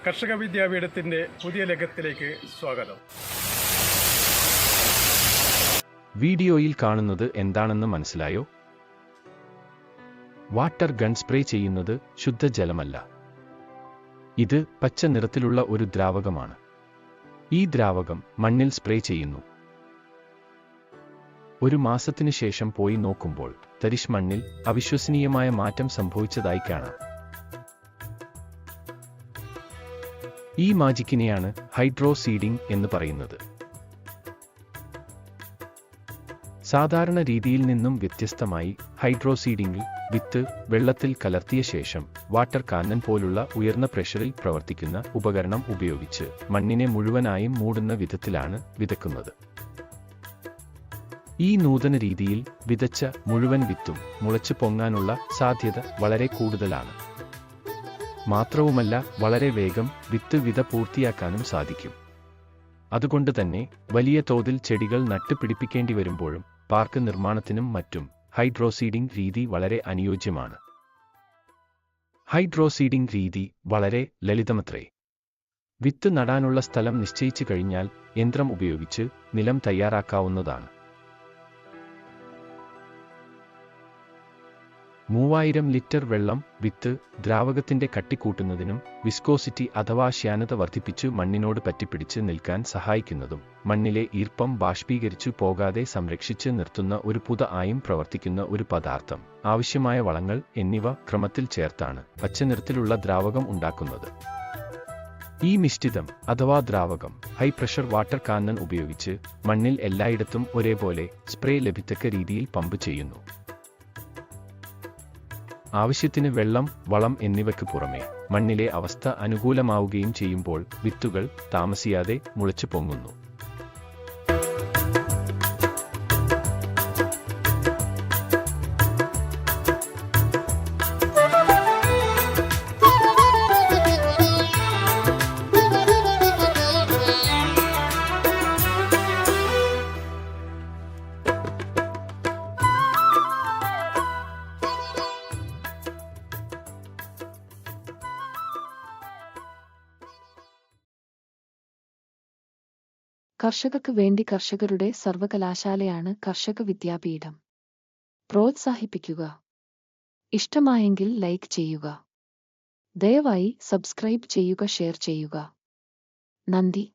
കർഷക വിദ്യാപീഠത്തിൻ്റെ പുതിയ ലേഖത്തിലേക്ക് സ്വാഗതം. വീഡിയോയിൽ കാണുന്നത് എന്താണെന്ന് മനസ്സിലായോ? വാട്ടർ ഗൺ സ്പ്രേ ചെയ്യുന്നത് ശുദ്ധജലമല്ല. ഇത് പച്ച നിറത്തിലുള്ള ഒരു ദ്രാവകമാണ്. ഈ ദ്രാവകം മണ്ണിൽ സ്പ്രേ ചെയ്യുന്നു. ഒരു മാസത്തിനു ശേഷം പോയി നോക്കുമ്പോൾ തരിശ് മണ്ണിൽ അവിശ്വസനീയമായ മാറ്റം സംഭവിച്ചതായി കാണാം. ഈ മാജിക്കിനെയാണ് ഹൈഡ്രോ സീഡിംഗ് എന്ന് പറയുന്നത്. സാധാരണ രീതിയിൽ നിന്നും വ്യത്യസ്തമായി ഹൈഡ്രോ സീഡിംഗിൽ വിത്ത് വെള്ളത്തിൽ കലർത്തിയ ശേഷം വാട്ടർ കാനൻ പോലുള്ള ഉയർന്ന പ്രഷറിൽ പ്രവർത്തിക്കുന്ന ഉപകരണം ഉപയോഗിച്ച് മണ്ണിനെ മുഴുവനായും മൂടുന്ന വിധത്തിലാണ് വിതയ്ക്കുന്നത്. ഈ നൂതന രീതിയിൽ വിതച്ച മുഴുവൻ വിത്തും മുളച്ചു പൊങ്ങാനുള്ള സാധ്യത വളരെ കൂടുതലാണ്. മാത്രവുമല്ല, വളരെ വേഗം വിത്ത് വിത പൂർത്തിയാക്കാനും സാധിക്കും. അതുകൊണ്ട് തന്നെ വലിയ തോതിൽ ചെടികൾ നട്ടുപിടിപ്പിക്കേണ്ടി വരുമ്പോഴും പാർക്ക് നിർമ്മാണത്തിനും മറ്റും ഹൈഡ്രോ സീഡിംഗ് രീതി വളരെ അനുയോജ്യമാണ്. ഹൈഡ്രോ സീഡിംഗ് രീതി വളരെ ലളിതമത്രേ. വിത്ത് നടാനുള്ള സ്ഥലം നിശ്ചയിച്ചു കഴിഞ്ഞാൽ യന്ത്രം ഉപയോഗിച്ച് നിലം തയ്യാറാക്കാവുന്നതാണ്. 3000 ലിറ്റർ വെള്ളം വിത്ത് ദ്രാവകത്തിന്റെ കട്ടിക്കൂട്ടുന്നതിനും വിസ്കോസിറ്റി അഥവാ ശ്യാനത വർദ്ധിപ്പിച്ചു മണ്ണിനോട് പറ്റിപ്പിടിച്ച് നിൽക്കാൻ സഹായിക്കുന്നതും മണ്ണിലെ ഈർപ്പം ബാഷ്പീകരിച്ചു പോകാതെ സംരക്ഷിച്ച് നിർത്തുന്ന ഒരു ആയും പ്രവർത്തിക്കുന്ന ഒരു പദാർത്ഥം, ആവശ്യമായ വളങ്ങൾ എന്നിവ ക്രമത്തിൽ ചേർത്താണ് പച്ചനിറത്തിലുള്ള ദ്രാവകം ഉണ്ടാക്കുന്നത്. ഈ മിശ്രിതം അഥവാ ദ്രാവകം ഹൈ പ്രഷർ വാട്ടർ കാനൻ ഉപയോഗിച്ച് മണ്ണിൽ എല്ലായിടത്തും ഒരേപോലെ സ്പ്രേ ലഭിത്തക്ക രീതിയിൽ പമ്പ് ചെയ്യുന്നു. ആവശ്യത്തിന് വെള്ളം, വളം എന്നിവയ്ക്ക് പുറമെ മണ്ണിലെ അവസ്ഥ അനുകൂലമാവുകയും ചെയ്യുമ്പോൾ വിത്തുകൾ താമസിയാതെ മുളച്ചു പൊങ്ങുന്നു. കർഷകർക്ക് വേണ്ടി കർഷകരുടെ സർവകലാശാലയാണ് കർഷക വിദ്യാപീഠം. പ്രോത്സാഹിപ്പിക്കുക. ഇഷ്ടമായെങ്കിൽ ലൈക്ക് ചെയ്യുക. ദയവായി സബ്സ്ക്രൈബ് ചെയ്യുക, ഷെയർ ചെയ്യുക. നന്ദി.